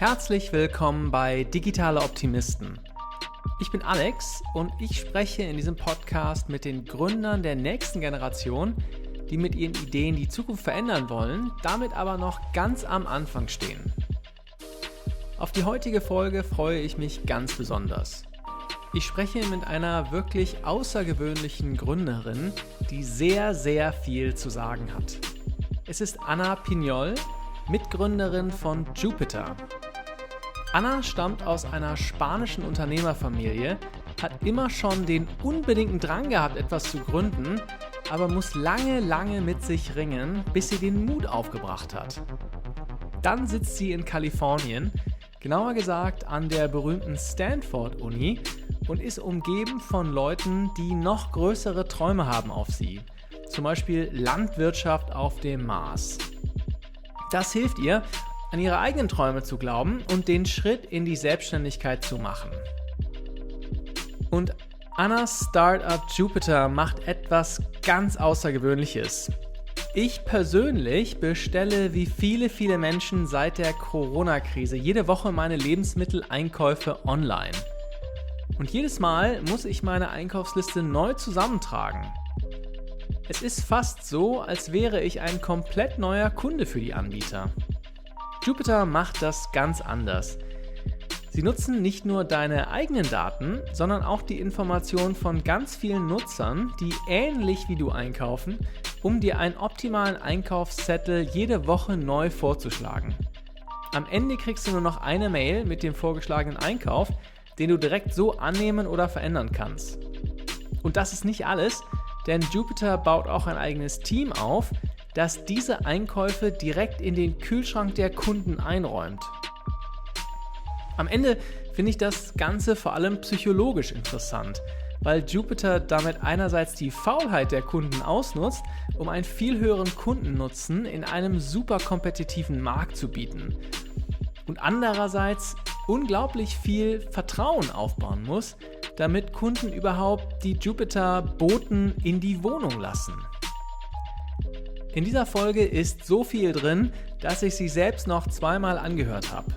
Herzlich willkommen bei Digitale Optimisten. Ich bin Alex und ich spreche in diesem Podcast mit den Gründern der nächsten Generation, die mit ihren Ideen die Zukunft verändern wollen, damit aber noch ganz am Anfang stehen. Auf die heutige Folge freue ich mich ganz besonders. Ich spreche mit einer wirklich außergewöhnlichen Gründerin, die sehr, sehr viel zu sagen hat. Es ist Pinol, Mitgründerin von Jupiter. Anna stammt aus einer spanischen Unternehmerfamilie, hat immer schon den unbedingten Drang gehabt, etwas zu gründen, aber muss lange mit sich ringen, bis sie den Mut aufgebracht hat. Dann sitzt sie in Kalifornien, genauer gesagt an der berühmten Stanford-Uni und ist umgeben von Leuten, die noch größere Träume haben auf sie. Zum Beispiel Landwirtschaft auf dem Mars. Das hilft ihr, an ihre eigenen Träume zu glauben und den Schritt in die Selbstständigkeit zu machen. Und Annas Startup Jupiter macht etwas ganz Außergewöhnliches. Ich persönlich bestelle wie viele Menschen seit der Corona-Krise jede Woche meine Lebensmitteleinkäufe online. Und jedes Mal muss ich meine Einkaufsliste neu zusammentragen. Es ist fast so, als wäre ich ein komplett neuer Kunde für die Anbieter. Jupiter macht das ganz anders. Sie nutzen nicht nur deine eigenen Daten, sondern auch die Informationen von ganz vielen Nutzern, die ähnlich wie du einkaufen, um dir einen optimalen Einkaufszettel jede Woche neu vorzuschlagen. Am Ende kriegst du nur noch eine Mail mit dem vorgeschlagenen Einkauf, den du direkt so annehmen oder verändern kannst. Und das ist nicht alles, denn Jupiter baut auch ein eigenes Team auf, das diese Einkäufe direkt in den Kühlschrank der Kunden einräumt. Am Ende finde ich das Ganze vor allem psychologisch interessant, weil Jupiter damit einerseits die Faulheit der Kunden ausnutzt, um einen viel höheren Kundennutzen in einem super kompetitiven Markt zu bieten. Und andererseits unglaublich viel Vertrauen aufbauen muss, damit Kunden überhaupt die Jupiter-Boten in die Wohnung lassen. In dieser Folge ist so viel drin, dass ich sie selbst noch zweimal angehört habe.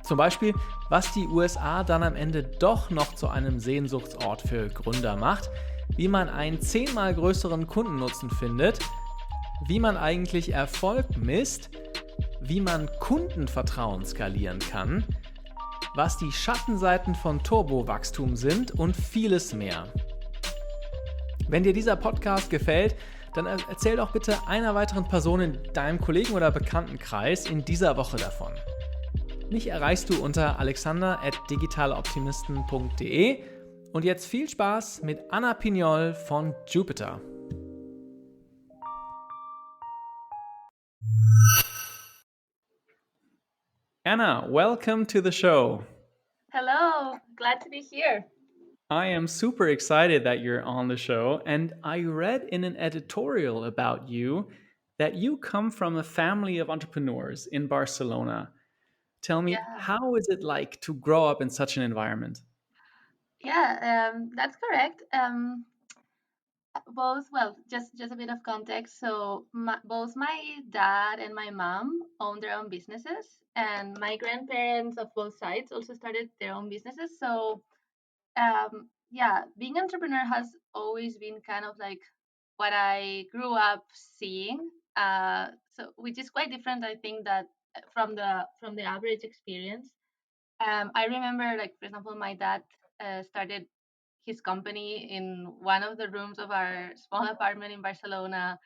Zum Beispiel, was die USA dann am Ende doch noch zu einem Sehnsuchtsort für Gründer macht, wie man einen 10-mal größeren Kundennutzen findet, wie man eigentlich Erfolg misst, wie man Kundenvertrauen skalieren kann, was die Schattenseiten von Turbowachstum sind und vieles mehr. Wenn dir dieser Podcast gefällt, dann erzähl doch bitte einer weiteren Person in deinem Kollegen- oder Bekanntenkreis in dieser Woche davon. Mich erreichst du unter alexander@digitaleoptimisten.de und jetzt viel Spaß mit Pinol von Jupiter. Anna, welcome to the show. Hello, glad to be here. I am super excited that you're on the show, and I read in an editorial about you that you come from a family of entrepreneurs in Barcelona. Tell me, Yeah, how is it like to grow up in such an environment? that's correct. Just a bit of context. So both my dad and my mom own their own businesses, and my grandparents of both sides also started their own businesses. So being entrepreneur has always been kind of like what I grew up seeing. Which is quite different, I think, that from the average experience. I remember, like, for example, my dad started his company in one of the rooms of our small apartment in Barcelona.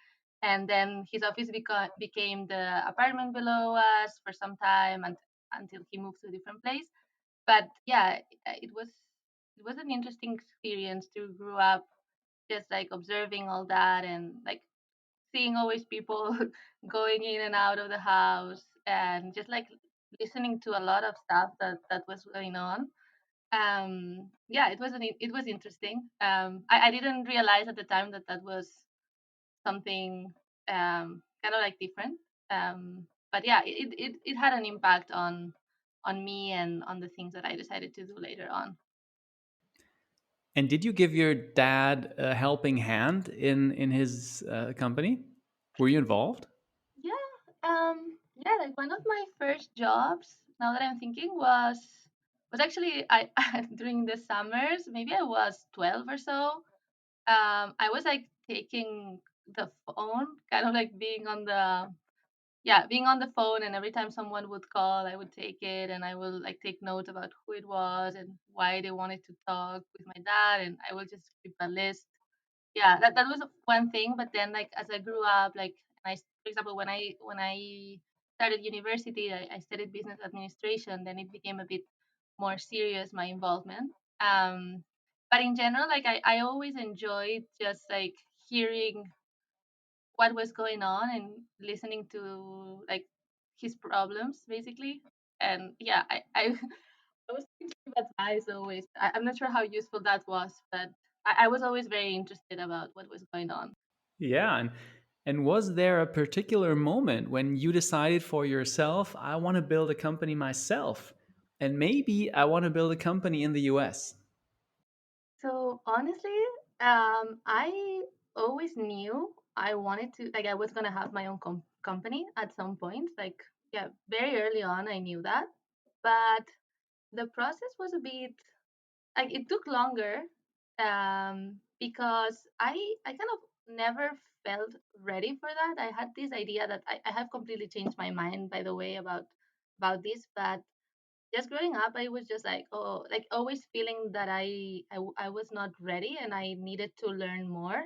And then his office became the apartment below us for some time until he moved to a different place. But yeah, it was an interesting experience to grow up just like observing all that and like seeing always people going in and out of the house and just like listening to a lot of stuff that was going on. It was interesting. I didn't realize at the time that was something kind of like different. But yeah, it had an impact on me and on the things that I decided to do later on. And did you give your dad a helping hand in his company? Were you involved? Yeah, Yeah, like one of my first jobs, now that I'm thinking, was actually I during the summers, maybe I was 12 or so. I was like taking the phone, kind of like being on the being on the phone, and every time someone would call, I would take it and I will like take notes about who it was and why they wanted to talk with my dad, and I will just keep a list. Yeah, that was one thing. But then, like as I grew up, like for example, when I started university, I studied business administration. Then it became a bit more serious, my involvement. Um, but in general, like I always enjoyed just like hearing what was going on and listening to like his problems basically. And yeah, I I was trying to give advice always. I'm not sure how useful that was, but I was always very interested about what was going on. Yeah, and was there a particular moment when you decided for yourself, I want to build a company myself, and maybe I want to build a company in the US? So honestly, I always knew I wanted to, like, I was gonna have my own company at some point. Like, yeah, very early on, I knew that. But the process was a bit like it took longer, because I kind of never felt ready for that. I had this idea that I have completely changed my mind, by the way, about this. But just growing up, I was just like, oh, like always feeling that I was not ready and I needed to learn more.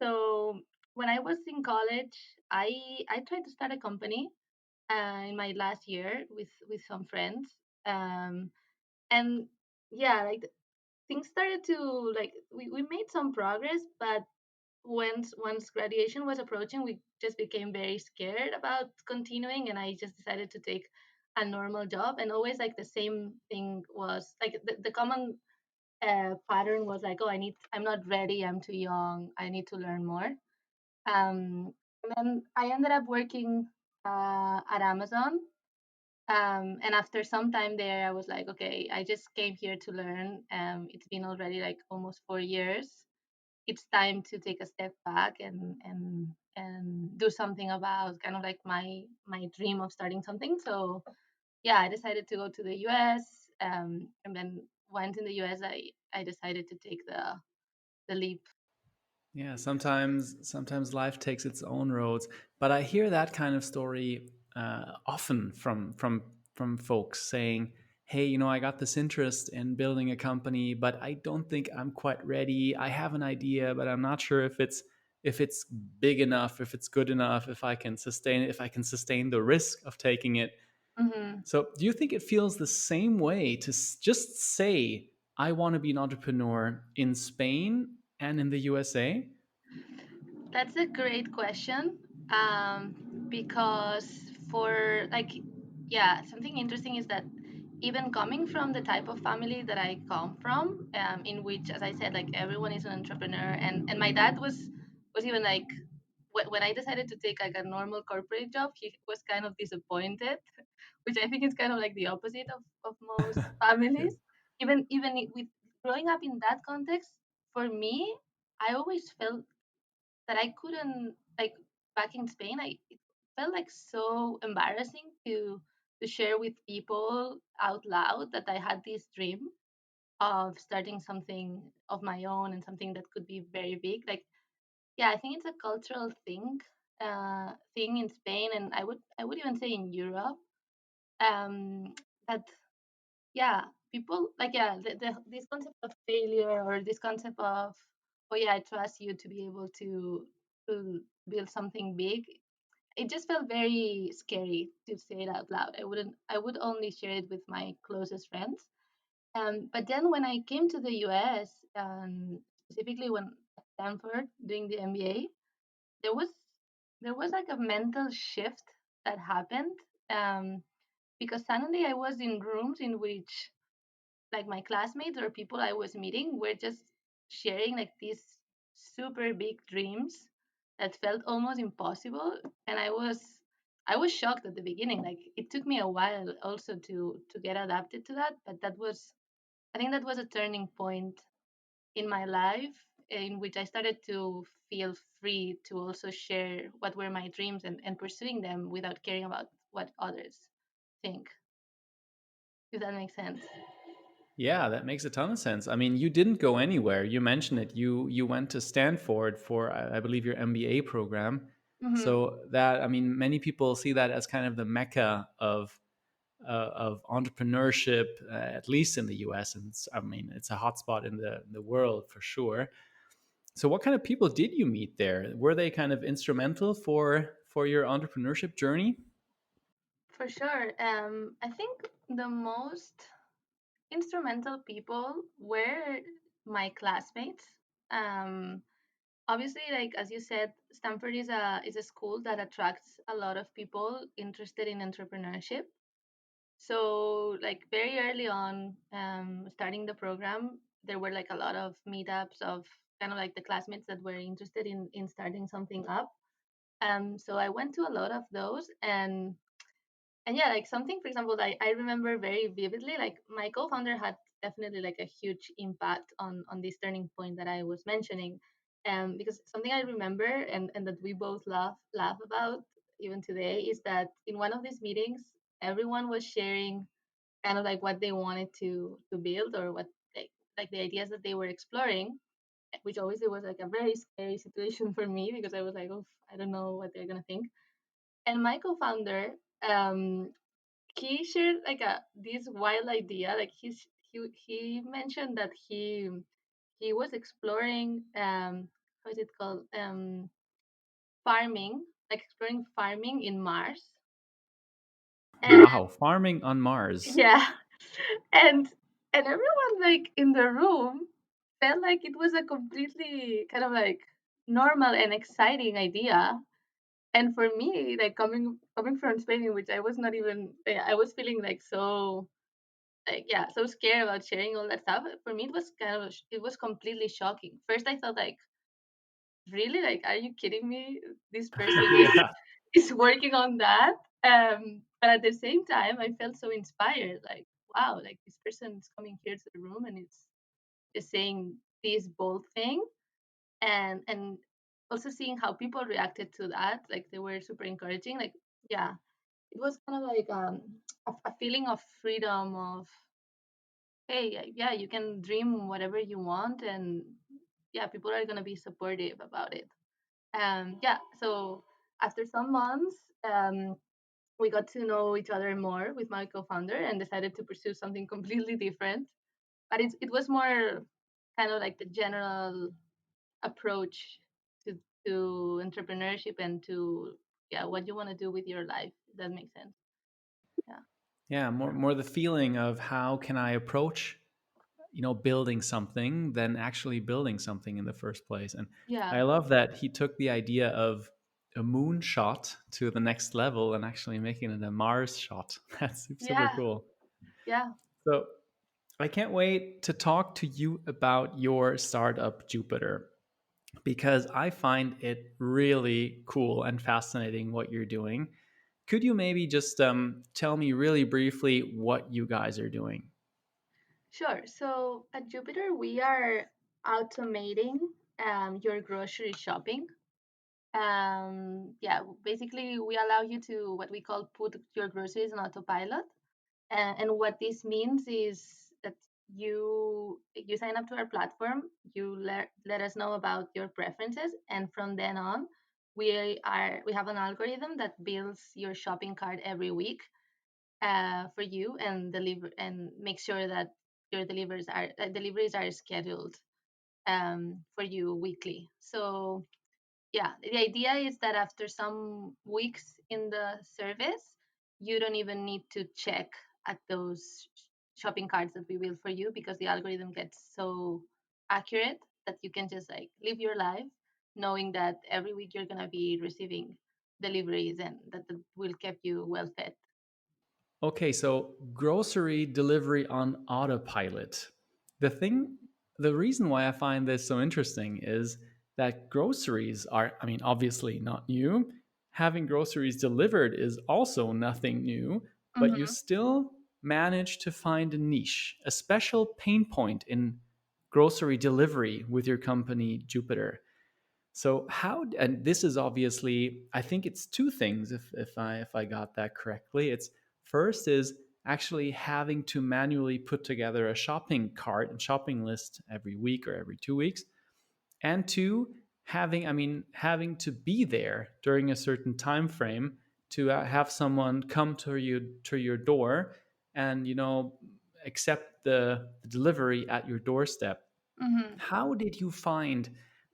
So when I was in college, I tried to start a company in my last year with some friends. And yeah, like things started to, like, we made some progress. But once graduation was approaching, we just became very scared about continuing, and I just decided to take a normal job. And always like the same thing was like the common pattern was like, oh, I'm not ready, I'm too young, I need to learn more. And then I ended up working at Amazon. And after some time there, I was like, okay, I just came here to learn. It's been already like almost 4 years. It's time to take a step back and do something about kind of like my dream of starting something. So yeah, I decided to go to the US. And then once in the US, I decided to take the leap. Yeah, sometimes life takes its own roads, but I hear that kind of story often from folks saying, "Hey, I got this interest in building a company, but I don't think I'm quite ready. I have an idea, but I'm not sure if it's big enough, if it's good enough, if I can sustain the risk of taking it." Hmm. So, do you think it feels the same way to just say, "I want to be an entrepreneur" in Spain and in the USA? That's a great question. Because for like, yeah, something interesting is that even coming from the type of family that I come from, in which, as I said, like everyone is an entrepreneur, and my dad was even like, when I decided to take like a normal corporate job, he was kind of disappointed, which I think is kind of like the opposite of most Yeah. families. With growing up in that context, for me, I always felt that I couldn't, like, back in Spain, it felt like so embarrassing to share with people out loud that I had this dream of starting something of my own and something that could be very big. Like, yeah, I think it's a cultural thing in Spain, and I would even say in Europe, that yeah, people like, yeah, this concept of failure, or this concept of, oh yeah, I trust you to be able to build something big. It just felt very scary to say it out loud. I would only share it with my closest friends. But then when I came to the US, specifically when at Stanford doing the MBA, there was there was like a mental shift that happened, um, because suddenly I was in rooms in which, like, my classmates or people I was meeting were just sharing like these super big dreams that felt almost impossible. And I was shocked at the beginning. Like, it took me a while also to get adapted to that, but I think that was a turning point in my life. in which I started to feel free to also share what were my dreams and pursuing them without caring about what others think, if that makes sense. Yeah, that makes a ton of sense. I mean, you didn't go anywhere. You mentioned it. You went to Stanford for, I believe, your MBA program. Hmm. So that, I mean, many people see that as kind of the mecca of entrepreneurship, at least in the U.S. And I mean, it's a hotspot in the world for sure. So, what kind of people did you meet there? Were they kind of instrumental for your entrepreneurship journey? For sure. I think the most instrumental people were my classmates. Um, Obviously, like as you said, Stanford is a school that attracts a lot of people interested in entrepreneurship. So, like very early on, starting the program, there were like a lot of meetups of kind of like the classmates that were interested in starting something up. So I went to a lot of those, and yeah, like something, for example, that I remember very vividly, like my co-founder had definitely like a huge impact on this turning point that I was mentioning. Because something I remember and that we both laugh about even today is that in one of these meetings, everyone was sharing kind of like what they wanted to build, or what like the ideas that they were exploring, which obviously was like a very scary situation for me because I was like, oh, I don't know what they're gonna think. And my co-founder, he shared like a this wild idea. Like he mentioned that he was exploring, how is it called, farming, like exploring farming in Mars. And Wow, farming on Mars. yeah, and everyone like in the room felt like it was a completely kind of like normal and exciting idea. And for me, like coming from Spain, in which I was not even, I was feeling like so, like yeah, so scared about sharing all that stuff. For me, it was kind of it was completely shocking. First I thought like, really, like, are you kidding me, this person Yeah. is working on that. But at the same time I felt so inspired, like, wow, like this person is coming here to the room and it's just saying this bold thing. And also seeing how people reacted to that, like they were super encouraging, like, yeah, it was kind of like a feeling of freedom, of, hey, yeah, you can dream whatever you want, and yeah, people are gonna be supportive about it. Yeah, so after some months, we got to know each other more with my co-founder and decided to pursue something completely different. But it was more kind of like the general approach to entrepreneurship and to, yeah, what you want to do with your life. If that makes sense. Yeah. Yeah, more the feeling of how can I approach, building something than actually building something in the first place. And Yeah. I love that he took the idea of a moon shot to the next level and actually making it a Mars shot. That's super Yeah. cool. Yeah. So I can't wait to talk to you about your startup, Jupiter, because I find it really cool and fascinating what you're doing. Could you maybe just tell me really briefly what you guys are doing? Sure. So at Jupiter, we are automating your grocery shopping. Yeah, basically, we allow you to what we call put your groceries on autopilot. And what this means is that you sign up to our platform, you let us know about your preferences, and from then on, we have an algorithm that builds your shopping cart every week for you, and deliver and make sure that your deliveries are scheduled for you weekly. So yeah, the idea is that after some weeks in the service, you don't even need to check at those shopping carts that we build for you, because the algorithm gets so accurate that you can just like live your life knowing that every week you're going to be receiving deliveries, and that will keep you well fed. Okay, so grocery delivery on autopilot. The thing, the reason why I find this so interesting is that groceries are, I mean, obviously not new. Having groceries delivered is also nothing new, but you Hmm. still manage to find a niche, a special pain point in grocery delivery with your company, Jupiter. So how and this is obviously I think it's two things if I got that correctly. It's first is actually having to manually put together a shopping cart and shopping list every week or every 2 weeks, and two, having to be there during a certain time frame to have someone come to your door and accept the delivery at your doorstep. Hmm. How did you find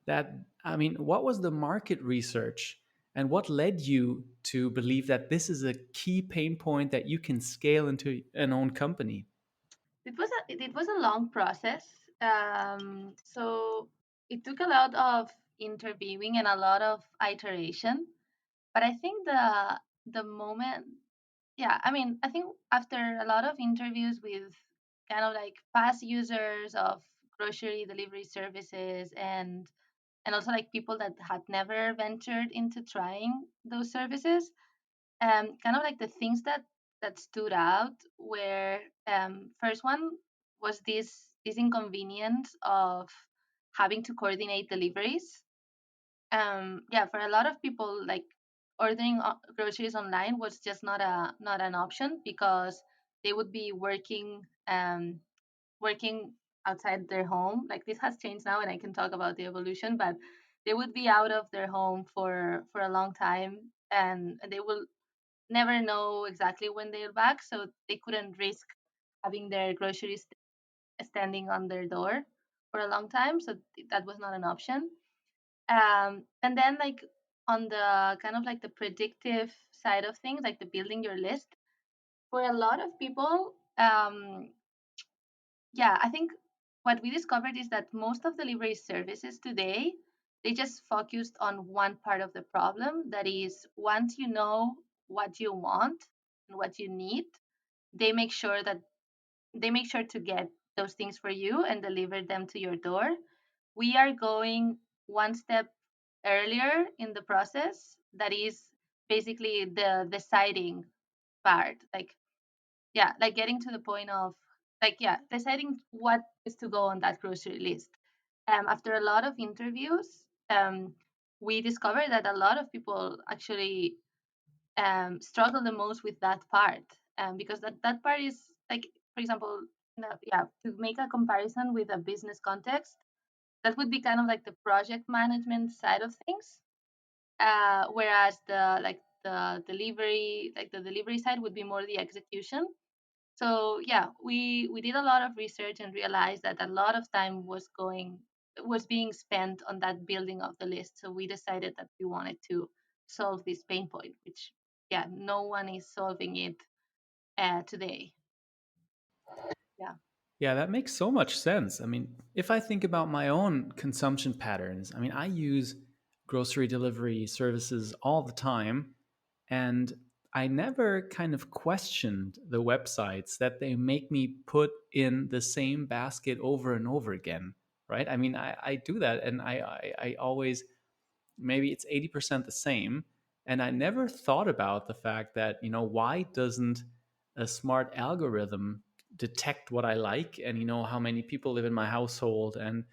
that? I mean, what was the market research and what led you to believe that this is a key pain point that you can scale into an own company? It was a long process. So it took a lot of interviewing and a lot of iteration. But I think the moment, yeah, I mean, I think after a lot of interviews with kind of like past users of grocery delivery services, and also like people that had never ventured into trying those services, kind of like the things that stood out were, first one was this inconvenience of having to coordinate deliveries. Yeah, for a lot of people, like ordering groceries online was just not an option, because they would be working outside their home. Like, this has changed now, and I can talk about the evolution, but they would be out of their home for a long time, and they will never know exactly when they're back, so they couldn't risk having their groceries standing on their door for a long time, so that was not an option. And then, like, on the kind of like the predictive side of things, like the building your list, for a lot of people, yeah, I think what we discovered is that most of delivery services today, they just focused on one part of the problem. That is, once you know what you want and what you need, they make sure that they make sure to get those things for you and deliver them to your door. We are going one step earlier in the process. That is basically the deciding part. Like, yeah, like getting to the point of, like, yeah, deciding what is to go on that grocery list. After a lot of interviews, we discovered that a lot of people actually struggle the most with that part, because that part is like, for example, yeah, to make a comparison with a business context, that would be kind of like the project management side of things, whereas the delivery side would be more the execution. So yeah, we did a lot of research and realized that a lot of time was being spent on that building of the list. So we decided that we wanted to solve this pain point, which, yeah, no one is solving it today. Yeah. Yeah, that makes so much sense. I mean, if I think about my own consumption patterns, I mean, I use grocery delivery services all the time, and I never kind of questioned the websites that they make me put in the same basket over and over again, right? I mean, I do that, and I always, maybe it's 80% the same. And I never thought about the fact that, why doesn't a smart algorithm detect what I like and, how many people live in my household and,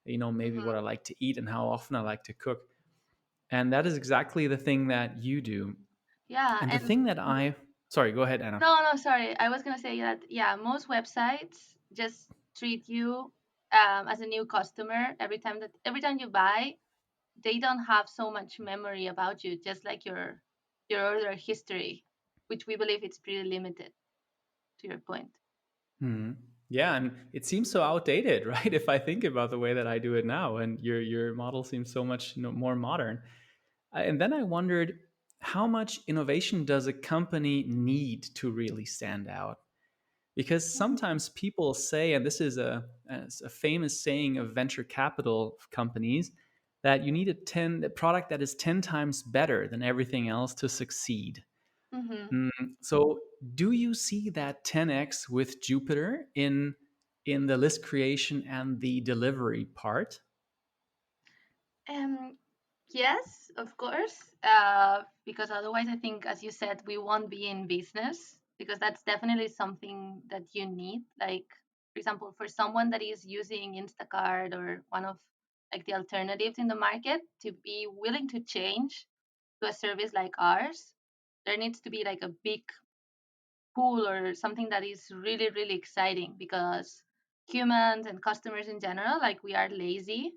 maybe what I Hmm. like to eat and how often I like to cook. And that is exactly the thing that you do. Yeah, And the and thing that sorry, go ahead, Anna. no, no, sorry. I was gonna say that, yeah, most websites just treat you as a new customer every time you buy. They don't have so much memory about you, just like your order history, which we believe it's pretty limited. To your point. Hmm. Yeah, and it seems so outdated, right? If I think about the way that I do it now, and your model seems so much more modern. And then I wondered, how much innovation does a company need to really stand out? Because Mhm. sometimes people say, and this is a famous saying of venture capital companies, that you need a product that is 10 times better than everything else to succeed. Mhm. Mm, so, do you see that 10x with Jupiter in the list creation and the delivery part? Um, yes, of course. Because otherwise, I think, as you said, we won't be in business, because that's definitely something that you need. Like, for example, for someone that is using Instacart or one of like the alternatives in the market to be willing to change to a service like ours, there needs to be like a big pull or something that is really, really exciting because humans and customers in general, like we are lazy.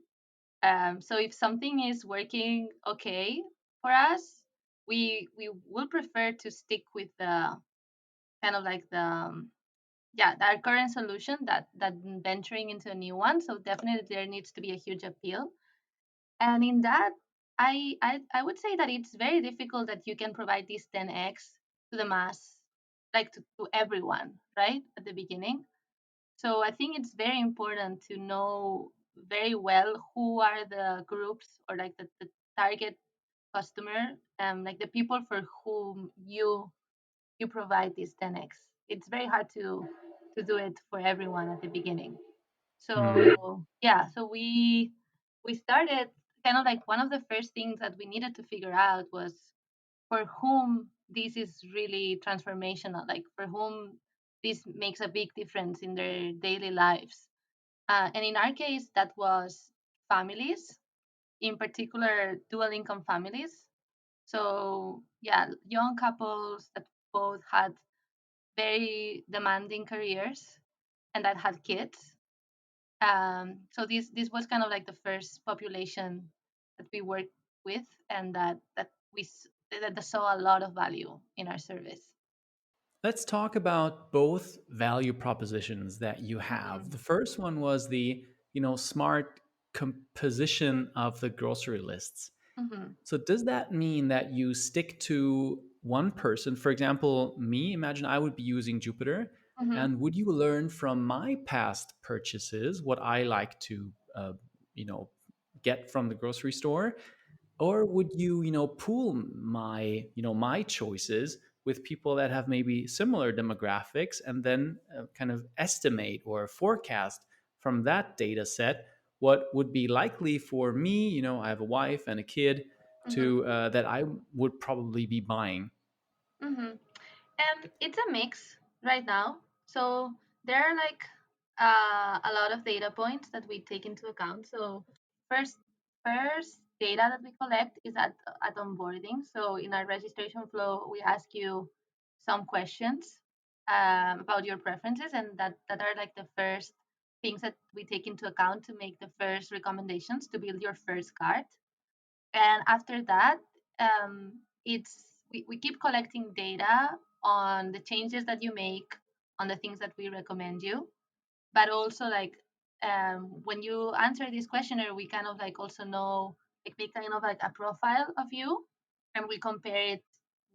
So if something is working okay for us, we will prefer to stick with the kind of like the yeah, our current solution that venturing into a new one. So definitely there needs to be a huge appeal. And in that, I would say that it's very difficult that you can provide this 10x to the mass, like to everyone, right? At the beginning. So I think it's very important to know very well who are the groups or like the target customer, like the people for whom you provide this 10x. It's very hard to do it for everyone at the beginning. Hmm. So yeah, so we started kind of like one of the first things that we needed to figure out was for whom this is really transformational, like for whom this makes a big difference in their daily lives. And in our case, that was families, in particular dual income families. So yeah, young couples that both had very demanding careers and that had kids. So this was kind of like the first population that we worked with, and that saw a lot of value in our service. Let's talk about both value propositions that you Hmm. have. The first one was the, smart composition of the grocery lists. Hmm. So does that mean that you stick to one person? For example, me, imagine I would be using Jupiter, Hmm. and would you learn from my past purchases what I like to, you know, get from the grocery store? Or would you, pool my choices with people that have maybe similar demographics, and then kind of estimate or forecast from that data set what would be likely for me? I have a wife and a kid Hmm. to that I would probably be buying. Hmm. And it's a mix right now. So there are like a lot of data points that we take into account. So first, first data that we collect is at onboarding. So in our registration flow, we ask you some questions about your preferences, and that are like the first things that we take into account to make the first recommendations to build your first cart. And after that, we keep collecting data on the changes that you make, on the things that we recommend you, but also like when you answer this questionnaire, we kind of like also know, like make kind of like a profile of you, and we compare it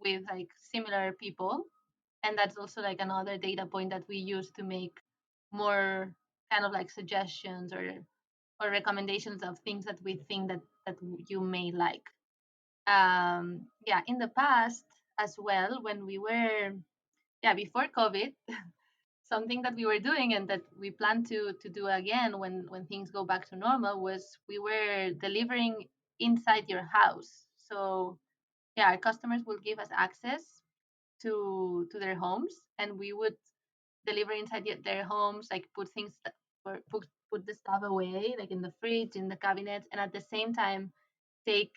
with like similar people, and that's also like another data point that we use to make more kind of like suggestions or recommendations of things that we think that you may like. Yeah, in the past as well, when we were, yeah, before COVID, something that we were doing and that we plan to do again when things go back to normal was we were delivering inside your house. So yeah, our customers will give us access to their homes, and we would deliver inside their homes, like put things or put the stuff away, like in the fridge, in the cabinets, and at the same time take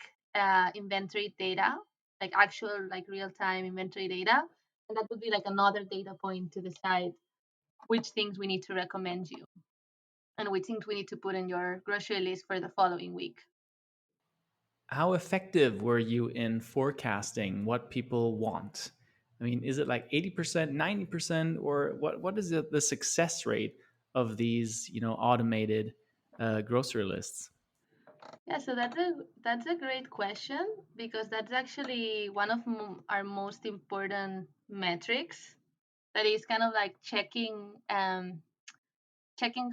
inventory data, like actual, like real time inventory data. And that would be like another data point to decide which things we need to recommend you and which things we need to put in your grocery list for the following week. How effective were you in forecasting what people want? I mean, is it like 80%, 90%, or what is the success rate of these, automated grocery lists? Yeah, so that's a great question because that's actually one of our most important metrics. That is kind of like checking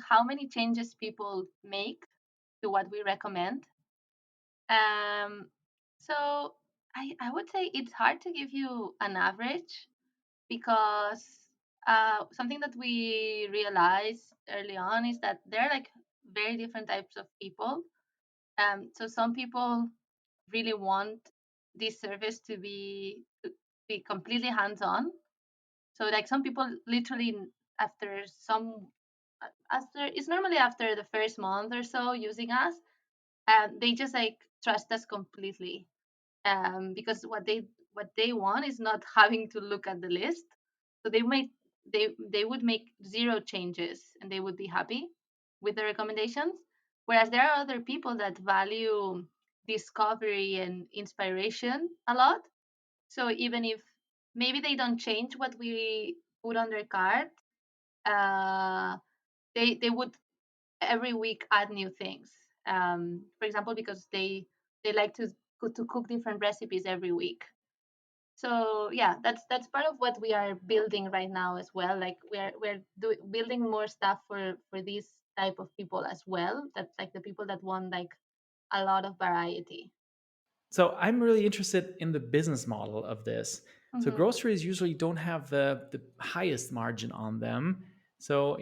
how many changes people make to what we recommend. Um, so I would say it's hard to give you an average because something that we realized early on is that there are like very different types of people. So some people really want this service to be completely hands-on. So like some people literally after some after it's normally after the first month or so using us, they just like trust us completely, because what they want is not having to look at the list. So they would make zero changes and they would be happy with the recommendations. Whereas there are other people that value discovery and inspiration a lot. So even if maybe they don't change what we put on their cart, uh, they would every week add new things. For example, because they like to cook different recipes every week. So yeah, that's part of what we are building right now as well. Like building more stuff for these type of people as well. That's like the people that want like a lot of variety. So I'm really interested in the business model of this. So Hmm. groceries usually don't have the highest margin on them. So,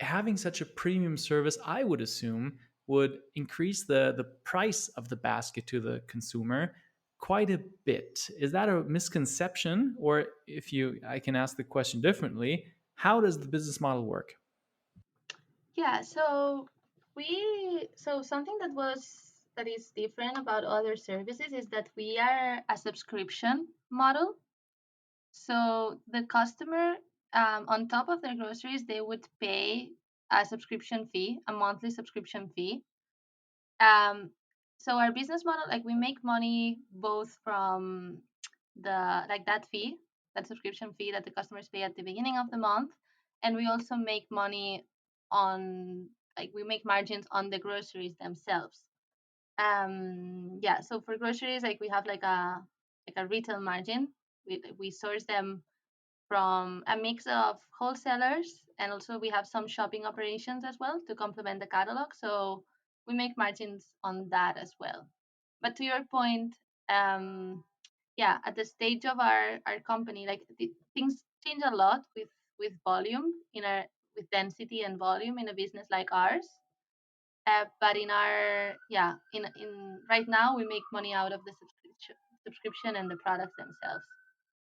having such a premium service, I would assume, would increase the price of the basket to the consumer quite a bit. Is that a misconception? Or if you I can ask the question differently, how does the business model work? Yeah. So something that is different about other services is that we are a subscription model. So the customer, on top of their groceries, they would pay a subscription fee, a monthly subscription fee. Um, so our business model, like we make money both from the like that fee, that subscription fee that the customers pay at the beginning of the month, and we also make money on like we make margins on the groceries themselves. Yeah, so for groceries, like we have like a retail margin. We source them from a mix of wholesalers, and also we have some shopping operations as well to complement the catalog. So we make margins on that as well. But to your point, yeah, at the stage of our company, like things change a lot with volume in our with density and volume in a business like ours. But in our yeah in right now we make money out of the subscription and the products themselves.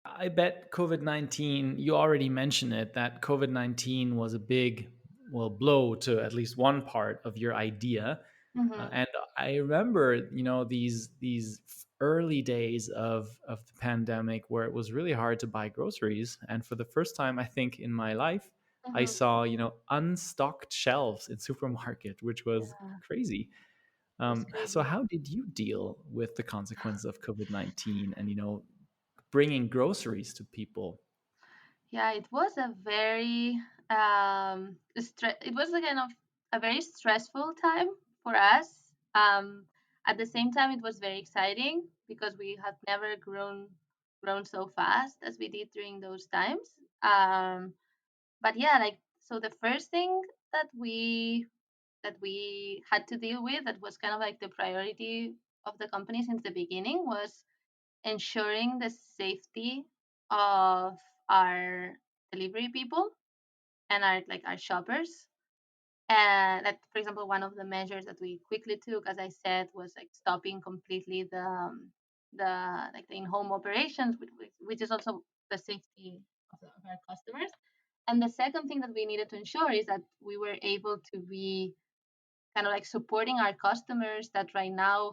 I bet COVID-19, you already mentioned it, that COVID-19 was a big, well, blow to at least one part of your idea. Hmm. And I remember, these early days of the pandemic where it was really hard to buy groceries. And for the first time, I think in my life, I Hmm. saw, unstocked shelves in supermarket, which was Yeah, crazy. that's So crazy. how did you deal with the consequences of COVID-19 and, bringing groceries to people? Yeah, it was a very it was a kind of a very stressful time for us. At the same time, it was very exciting because we had never grown so fast as we did during those times. But yeah, like so the first thing that we had to deal with that was kind of like the priority of the company since the beginning was ensuring the safety of our delivery people and our shoppers. And that, for example, one of the measures that we quickly took, as I said, was like stopping completely the in-home operations, which is also the safety of our customers. And the second thing that we needed to ensure is that we were able to be kind of like supporting our customers that right now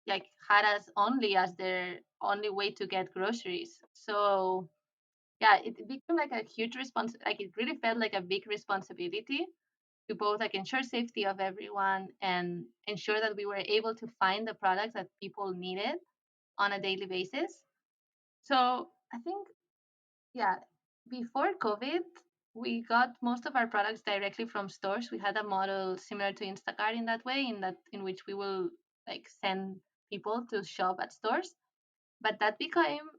like had us only as their only way to get groceries. So yeah, it became like a huge like it really felt like a big responsibility to both like ensure safety of everyone and ensure that we were able to find the products that people needed on a daily basis. So I think yeah, before COVID, we got most of our products directly from stores. We had a model similar to Instacart in that way, in which we will like send people to shop at stores. But that became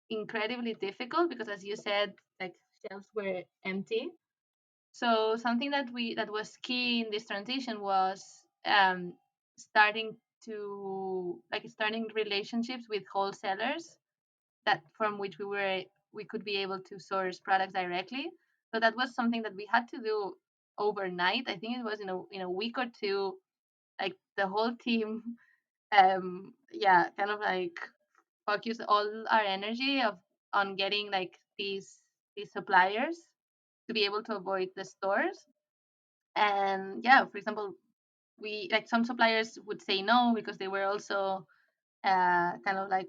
incredibly difficult because, as you said, like shelves were empty. So something that was key in this transition was starting relationships with wholesalers that from which we could be able to source products directly. So that was something that we had to do overnight. I think it was in a week or two. Like the whole team, yeah, kind of like focus all our energy of on getting like these suppliers to be able to avoid the stores. And yeah, for example, we like some suppliers would say no because they were also kind of like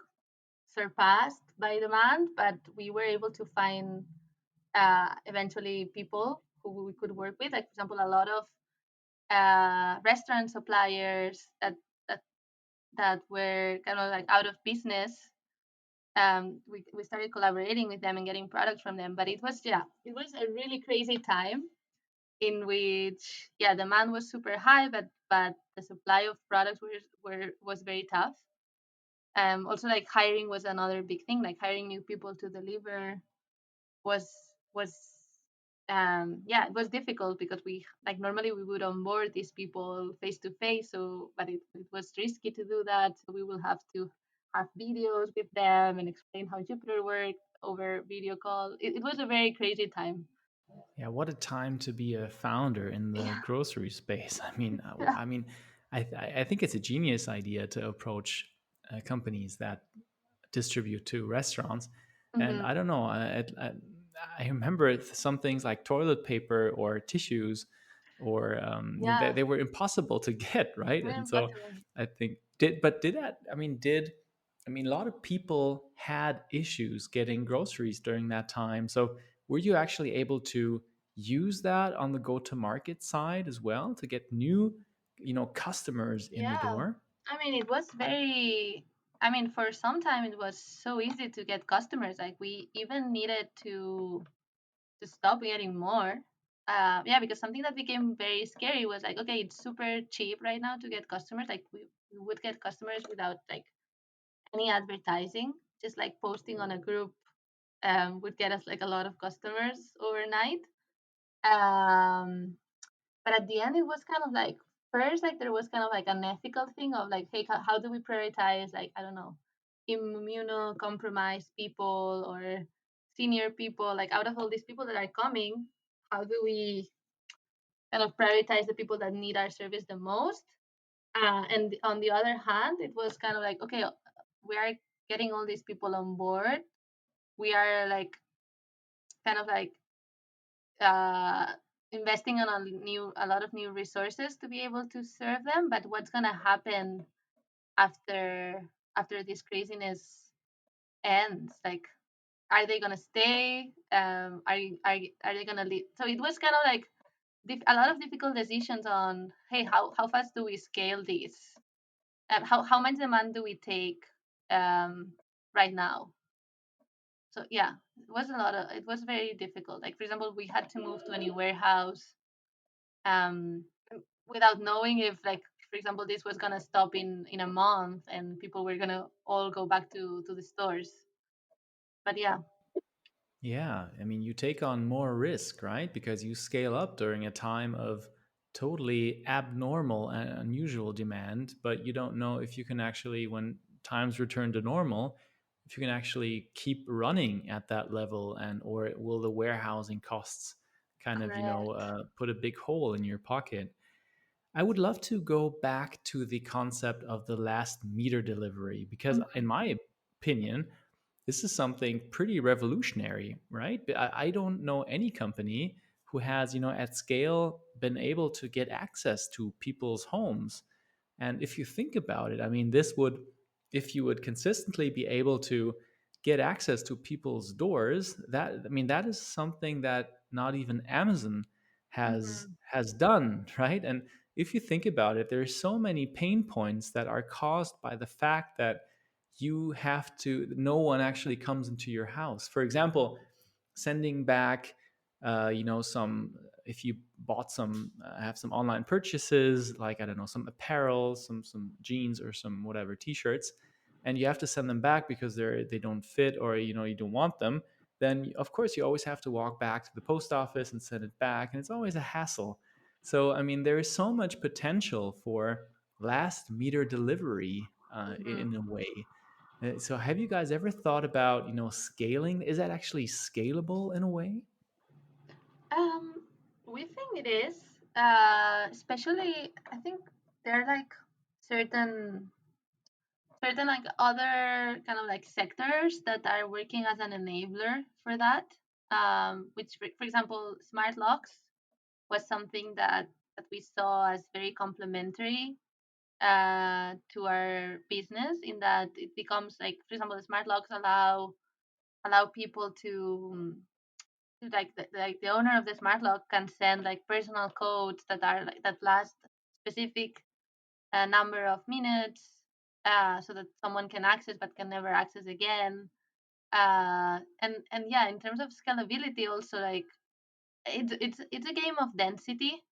surpassed by demand, but we were able to find eventually people who we could work with. Like for example, a lot of restaurant suppliers that that were kind of like out of business. We started collaborating with them and getting products from them. But it was, yeah, it was a really crazy time in which, yeah, demand was super high, but the supply of products was very tough. Also, like hiring was another big thing. Like hiring new people to deliver was yeah, it was difficult because we like normally we would onboard these people face to face, so but it was risky to do that, so we will have to have videos with them and explain how Jupiter worked over video call. It was a very crazy time. Yeah, what a time to be a founder in the Yeah. grocery space. Yeah. I think it's a genius idea to approach companies that distribute to restaurants. And Hmm. I don't know, I remember some things like toilet paper or tissues, or Yeah, they were impossible to get, right? very And so impossible. I think did that? A lot of people had issues getting groceries during that time. So were you actually able to use that on the go-to-market side as well to get new, customers in the Yeah, door? I mean it was very, I mean for some time it was so easy to get customers, like we even needed to stop getting more. Yeah, because something that became very scary was like, okay, it's super cheap right now to get customers. Like we would get customers without like any advertising, just like posting on a group would get us like a lot of customers overnight. Um, but at the end, it was kind of like first, like there was kind of like an ethical thing of like, hey, how do we prioritize like I don't know, immunocompromised people or senior people? Like out of all these people that are coming, how do we kind of prioritize the people that need our service the most? And on the other hand, it was kind of like, okay, we are getting all these people on board. We are like kind of like uh, investing on a lot of new resources to be able to serve them. But what's gonna happen after this craziness ends? Like, are they gonna stay? Are they gonna leave? So it was kind of like a lot of difficult decisions on, hey, how fast do we scale this? How much demand do we take right now? So yeah, it was very difficult. Like for example, we had to move to a new warehouse um, without knowing if like for example this was gonna stop in a month and people were gonna all go back to the stores. But yeah. Yeah, you take on more risk, right? Because you scale up during a time of totally abnormal and unusual demand, but you don't know if you can actually, when times return to normal, if you can actually keep running at that level, and or will the warehousing costs kind of, Correct. put a big hole in your pocket. I would love to go back to the concept of the last meter delivery because, in Mhm. my opinion, this is something pretty revolutionary, right? But I don't know any company who has, at scale been able to get access to people's homes. And if you think about it, this would, if you would consistently be able to get access to people's doors, that is something that not even Amazon Mhm. has done, right? And if you think about it, there are so many pain points that are caused by the fact that no one actually comes into your house. For example, sending back, some, if you bought some, have some online purchases, like, I don't know, some apparel, some jeans or some whatever t-shirts, and you have to send them back because they don't fit, or you don't want them, then of course you always have to walk back to the post office and send it back, and it's always a hassle. So there is so much potential for last meter delivery, in a Mhm. way. So have you guys ever thought about, scaling? Is that actually scalable in a way? Um, we think it is, especially I think there are like certain certain like other kind of like sectors that are working as an enabler for that. Which, for example, smart locks was something that that we saw as very complementary to our business, in that it becomes like, for example, the smart locks allow people to like the owner of the smart lock can send like personal codes that are like that last specific number of minutes, so that someone can access but can never access again. And yeah, in terms of scalability, also like it's a game of density.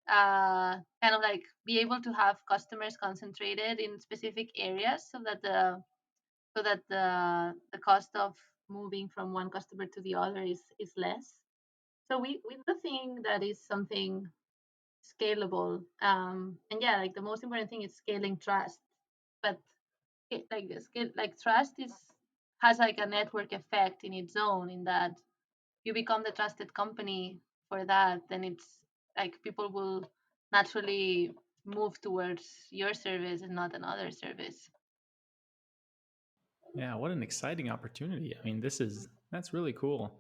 Kind of like be able to have customers concentrated in specific areas, so that the cost of moving from one customer to the other is less. So we do think that is something scalable. And yeah, like the most important thing is scaling trust. But like the scale, like trust is has like a network effect in its own, in that you become the trusted company for that, then it's like people will naturally move towards your service and not another service. Yeah, what an exciting opportunity. I mean, that's really cool.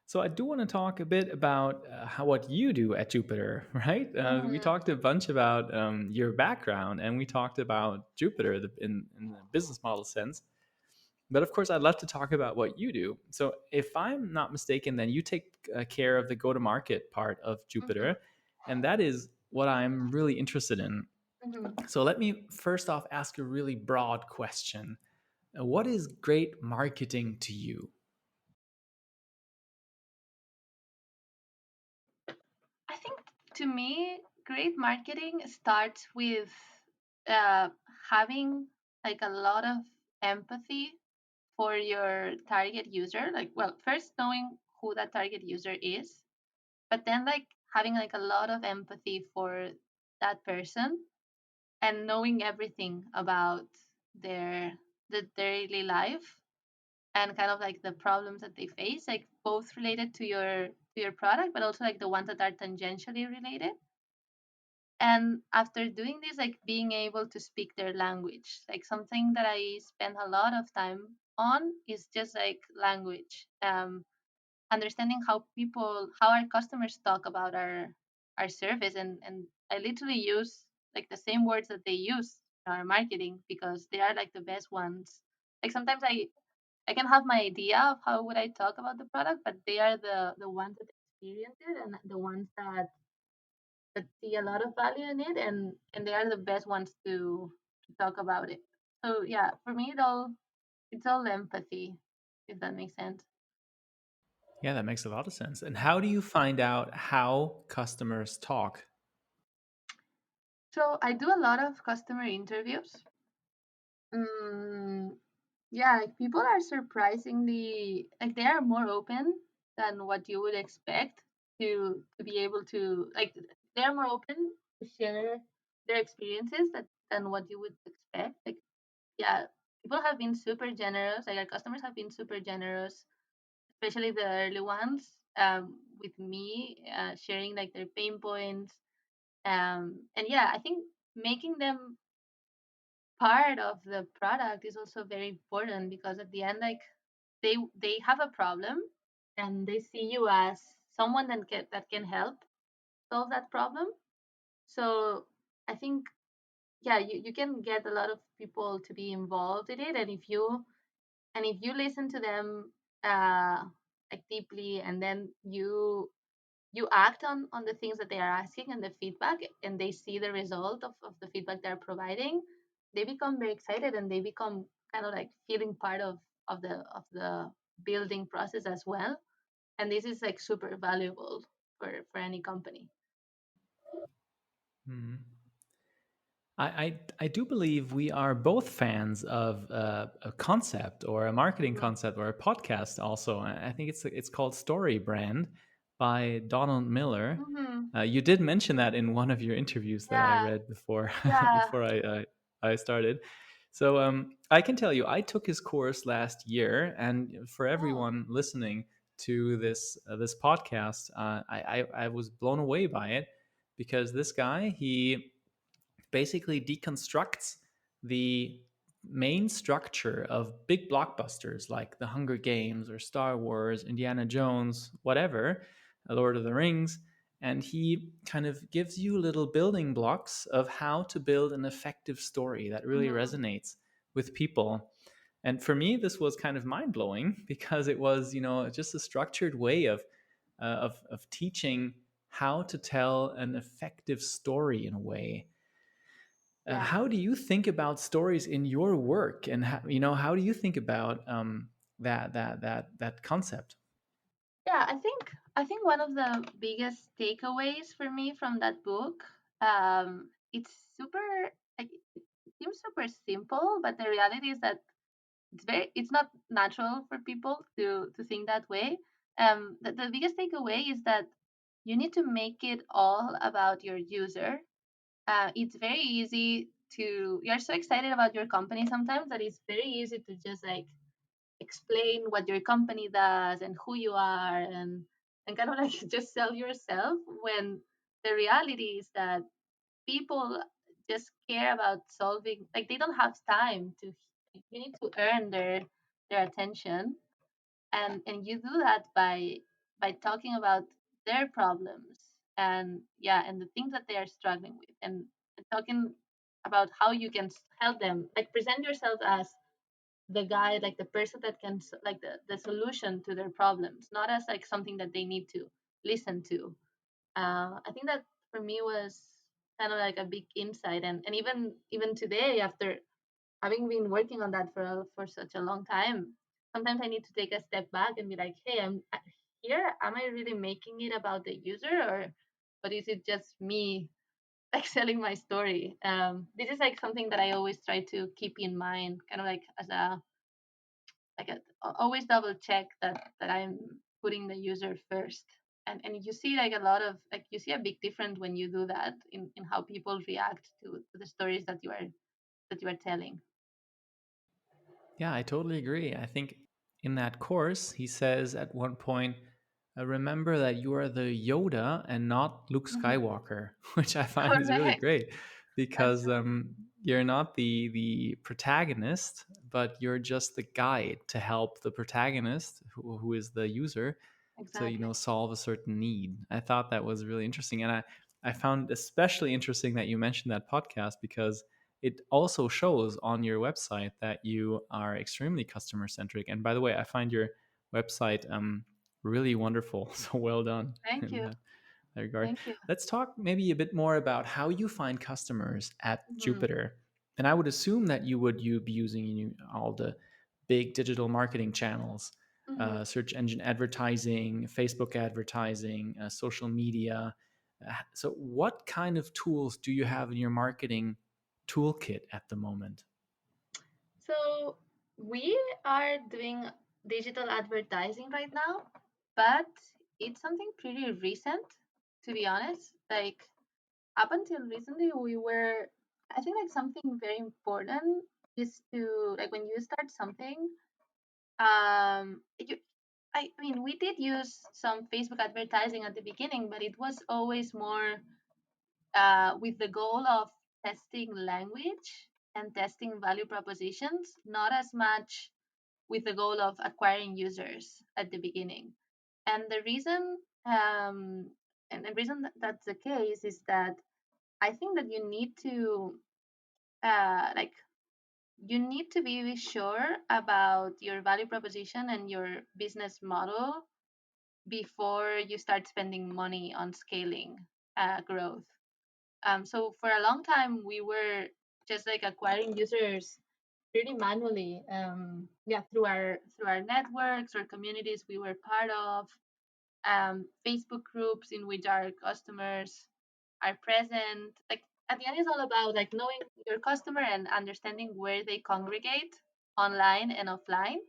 So I do want to talk a bit about how what you do at Jupiter, right? We Mhm, talked a bunch about your background, and we talked about Jupiter in the business model sense. But of course, I'd love to talk about what you do. So if I'm not mistaken, then you take care of the go-to-market part of mhm, Jupiter, and that is what I'm really interested in. mhm. So let me first off ask a really broad question. What is great marketing to you? I think, to me, great marketing starts with uh, having like a lot of empathy for your target user. Like, well, first knowing who that target user is, but then like having like a lot of empathy for that person, and knowing everything about their their daily life, and kind of like the problems that they face, like both related to your product, but also like the ones that are tangentially related. And after doing this, like being able to speak their language, like something that I spend a lot of time on is just like language. Understanding how our customers talk about our service, and I literally use like the same words that they use in our marketing, because they are like the best ones. Like sometimes I can have my idea of how would I talk about the product, but they are the ones that experience it, and the ones that see a lot of value in it, and they are the best ones to talk about it. So yeah, for me it's all empathy, if that makes sense. Yeah, that makes a lot of sense. And how do you find out how customers talk? So I do a lot of customer interviews. Mm, yeah, like people are surprisingly, like they are more open than what you would expect, to be able to like, they're more open to share their experiences than what you would expect. Like, yeah, people have been super generous. Like our customers have been super generous, especially the early ones, with me, sharing like their pain points. And yeah, I think making them part of the product is also very important, because at the end, like they have a problem, and they see you as someone that can help solve that problem. So I think, yeah, you can get a lot of people to be involved in it, and if you listen to them uh like deeply, and then you act on the things that they are asking and the feedback, and they see the result of the feedback they're providing, they become very excited, and they become kind of like feeling part of the building process as well. And this is like super valuable for any company. Hmm. I do believe we are both fans of a concept or a marketing Mhm. concept or a podcast. Also, I think it's called Story Brand by Donald Miller. Mhm. You did mention that in one of your interviews that I Yeah, read before yeah. before I started. So I can tell you, I took his course last year, and for Oh. everyone listening to this podcast, I was blown away by it because this guy he basically deconstructs the main structure of big blockbusters like The Hunger Games or Star Wars, Indiana Jones, whatever, Lord of the Rings, and he kind of gives you little building blocks of how to build an effective story that really Mhm. resonates with people. And for me, this was kind of mind blowing because it was, just a structured way of teaching how to tell an effective story in a way. Yeah. How do you think about stories in your work, and how do you think about that concept? Yeah, I think one of the biggest takeaways for me from that book, it's super like it seems super simple, but the reality is that it's not natural for people to think that way. The biggest takeaway is that you need to make it all about your user. It's very easy to you're so excited about your company sometimes that it's very easy to just like explain what your company does and who you are, and kind of like just sell yourself, when the reality is that people just care about solving, like they don't have time to, you need to earn their attention, and you do that by talking about their problems, and yeah, and the things that they are struggling with, and talking about how you can help them, like present yourself as the guy, like the person that can like the solution to their problems, not as like something that they need to listen to. I think that for me was kind of like a big insight, and even today, after having been working on that for such a long time, sometimes I need to take a step back and be like, hey, I'm here, am I really making it about the user, or but is it just me like selling my story? This is like something that I always try to keep in mind, kind of like as a always double check that I'm putting the user first. And you see like a lot of like you see a big difference when you do that in how people react to the stories that you are telling. Yeah, I totally agree. I think in that course, he says at one point, remember that you are the Yoda and not Luke Mhm. Skywalker, which I find is really Correct. great That's because right. you're not the protagonist, but you're just the guide to help the protagonist, who is the user, to Exactly. solve a certain need. I thought that was really interesting, and I found especially interesting that you mentioned that podcast because it also shows on your website that you are extremely customer centric. And by the way, I find your website really wonderful. So well done Thank in you. that regard. Thank you. Let's talk maybe a bit more about how you find customers at Mhm. Jupiter. And I would assume that you be using all the big digital marketing channels, Mhm. search engine advertising, Facebook advertising, social media. So, what kind of tools do you have in your marketing toolkit at the moment? So we are doing digital advertising right now, but it's something pretty recent, to be honest. Like up until recently, we were, I think, like something very important is to, like, when you start something, you, I mean, we did use some Facebook advertising at the beginning, but it was always more with the goal of testing language and testing value propositions, not as much with the goal of acquiring users at the beginning. And the reason, and the reason that that's the case is that I think that you need to, like, you need to be sure about your value proposition and your business model before you start spending money on scaling growth. So for a long time, we were just like acquiring users pretty manually. Yeah, through our networks or communities we were part of, Facebook groups in which our customers are present. Like at the end, it's all about like knowing your customer and understanding where they congregate online and offline.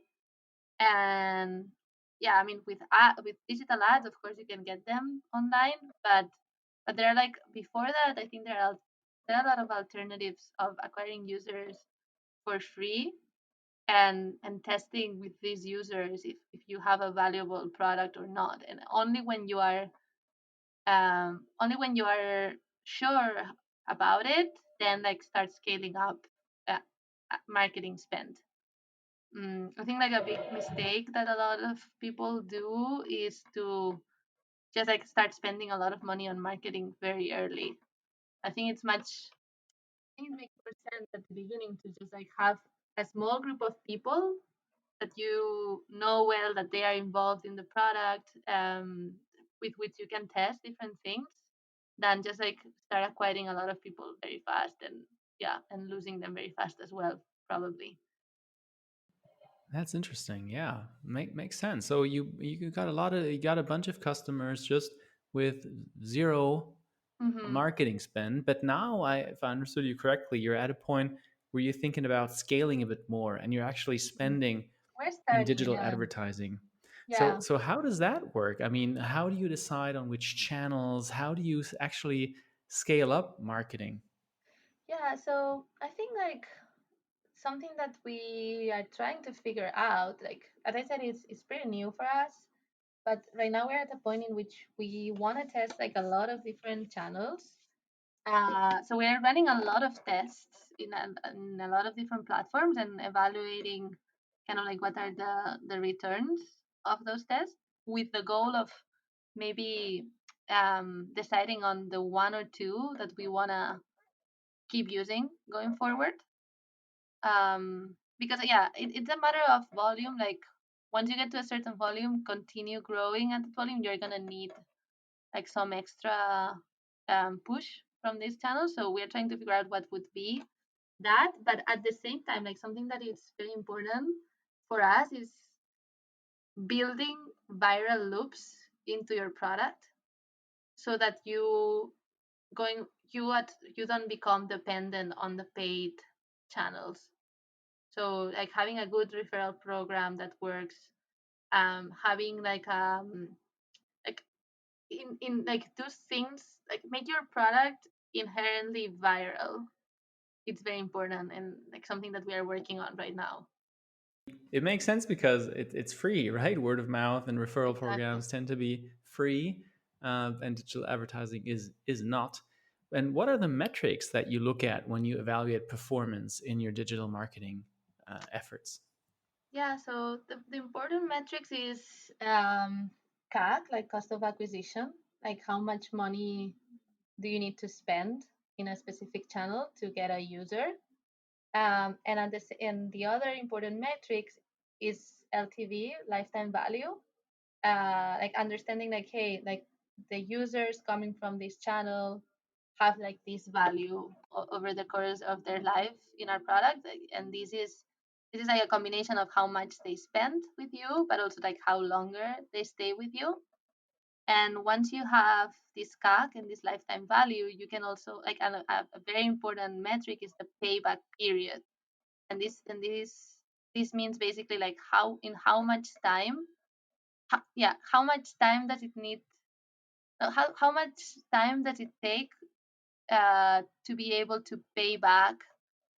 And yeah, I mean with digital ads, of course, you can get them online, but there are like before that, I think there are a lot of alternatives of acquiring users for free, and testing with these users if you have a valuable product or not, and only when you are sure about it, then like start scaling up uh, marketing spend. I think like a big mistake that a lot of people do is to just like start spending a lot of money on marketing very early. I think it makes more sense at the beginning to just like have a small group of people that you know well that they are involved in the product, with which you can test different things, than just like start acquiring a lot of people very fast and yeah, and losing them very fast as well, probably. That's interesting. Yeah, makes sense. So you got you got a bunch of customers just with zero Hmm. marketing spend, but now if I understood you correctly, you're at a point where you're thinking about scaling a bit more, and you're actually spending We're in starting, digital yeah. advertising. So Yeah. so how does that work? I mean, how do you decide on which channels? How do you actually scale up marketing? Yeah, so I think like something that we are trying to figure out, like as I said, it's pretty new for us. But right now we're at a point in which we want to test like a lot of different channels. So we're running a lot of tests in a lot of different platforms and evaluating kind of like what are the returns of those tests, with the goal of maybe deciding on the one or two that we want to keep using going forward. Because yeah, it's a matter of volume. Like once you get to a certain volume, continue growing at the volume, you're gonna need like some extra push from this channel. So we're trying to figure out what would be that. But at the same time, like something that is very important for us is building viral loops into your product so that going you don't become dependent on the paid channels. So like having a good referral program that works, having like in like those things, like make your product inherently viral. It's very important and like something that we are working on right now. It makes sense because it's free, right? Word of mouth and referral Exactly. programs tend to be free, and digital advertising is not. And what are the metrics that you look at when you evaluate performance in your digital marketing efforts? Yeah, so the important metrics is CAC, like cost of acquisition, like how much money do you need to spend in a specific channel to get a user. And the other important metrics is LTV, lifetime value, like understanding like, hey, like the users coming from this channel have like this value over the course of their life in our product. And this is like a combination of how much they spend with you, but also like how longer they stay with you. And once you have this CAC and this lifetime value, you can also like a very important metric is the payback period. And this means basically like how much time, how much time does it need, how much time does it take to be able to pay back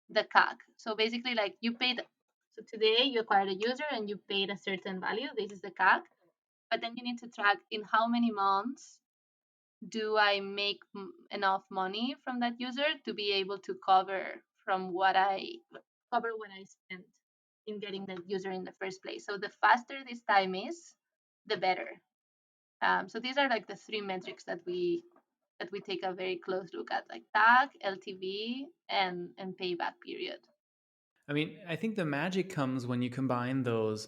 the CAC. So basically, like so today you acquired a user and you paid a certain value. This is the CAC, but then you need to track in how many months do I make enough money from that user to be able to cover what I spent in getting that user in the first place. So the faster this time is, the better. So these are like the three metrics that we take a very close look at, like tag, LTV, and payback period. I mean, I think the magic comes when you combine those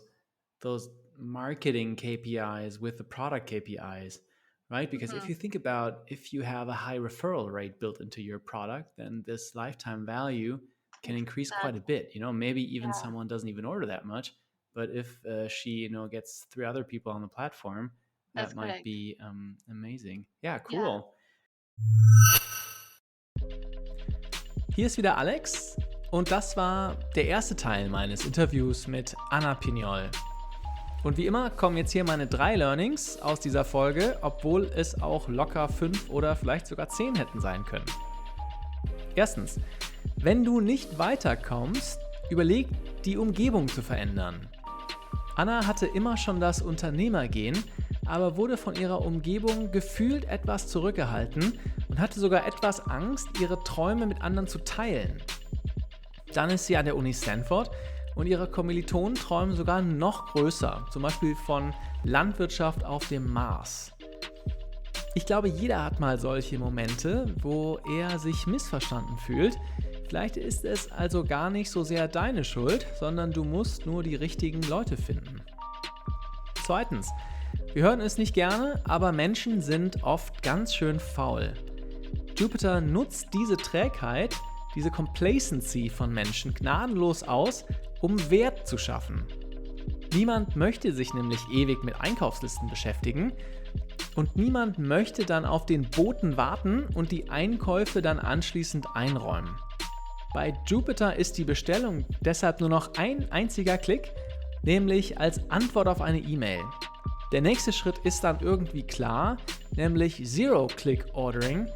marketing KPIs with the product KPIs, right? Because if Hmm. you think about if you have a high referral rate built into your product, then this lifetime value can increase quite a Exactly. bit. Maybe even Yeah, someone doesn't even order that much, but if she gets three other people on the platform, that's that might correct. be amazing. Yeah, Yeah. cool. Hier ist wieder Alex und das war der erste Teil meines Interviews mit Anna Pinol. Und wie immer kommen jetzt hier meine 3 Learnings aus dieser Folge, obwohl es auch locker 5 oder vielleicht sogar 10 hätten sein können. Erstens, wenn du nicht weiterkommst, überleg, die Umgebung zu verändern. Anna hatte immer schon das Unternehmergehen, aber wurde von ihrer Umgebung gefühlt etwas zurückgehalten und hatte sogar etwas Angst, ihre Träume mit anderen zu teilen. Dann ist sie an der Uni Stanford und ihre Kommilitonen träumen sogar noch größer, zum Beispiel von Landwirtschaft auf dem Mars. Ich glaube, jeder hat mal solche Momente, wo er sich missverstanden fühlt. Vielleicht ist es also gar nicht so sehr deine Schuld, sondern du musst nur die richtigen Leute finden. Zweitens, wir hören es nicht gerne, aber Menschen sind oft ganz schön faul. Jupiter nutzt diese Trägheit, diese Complacency von Menschen gnadenlos aus, um Wert zu schaffen. Niemand möchte sich nämlich ewig mit Einkaufslisten beschäftigen und niemand möchte dann auf den Boten warten und die Einkäufe dann anschließend einräumen. Bei Jupiter ist die Bestellung deshalb nur noch ein einziger Klick, nämlich als Antwort auf eine E-Mail. Der nächste Schritt ist dann irgendwie klar, nämlich Zero-Click-Ordering,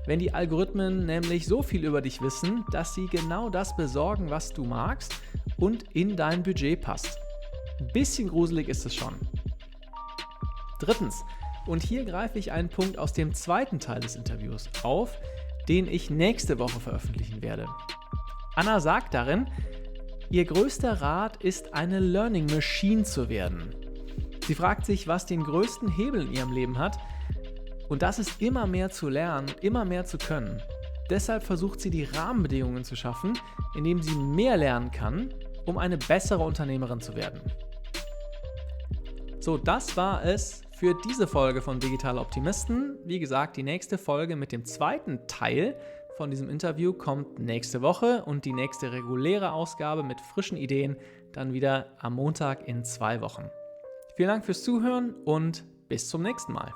wenn die Algorithmen nämlich so viel über dich wissen, dass sie genau das besorgen, was du magst und in dein Budget passt. Ein bisschen gruselig ist es schon. Drittens, und hier greife ich einen Punkt aus dem zweiten Teil des Interviews auf, den ich nächste Woche veröffentlichen werde. Anna sagt darin, ihr größter Rat ist, eine Learning Machine zu werden. Sie fragt sich, was den größten Hebel in ihrem Leben hat, und das ist immer mehr zu lernen, immer mehr zu können. Deshalb versucht sie, die Rahmenbedingungen zu schaffen, indem sie mehr lernen kann, um eine bessere Unternehmerin zu werden. So, das war es für diese Folge von Digitale Optimisten. Wie gesagt, die nächste Folge mit dem zweiten Teil von diesem Interview kommt nächste Woche und die nächste reguläre Ausgabe mit frischen Ideen dann wieder am Montag in 2 Wochen. Vielen Dank fürs Zuhören und bis zum nächsten Mal.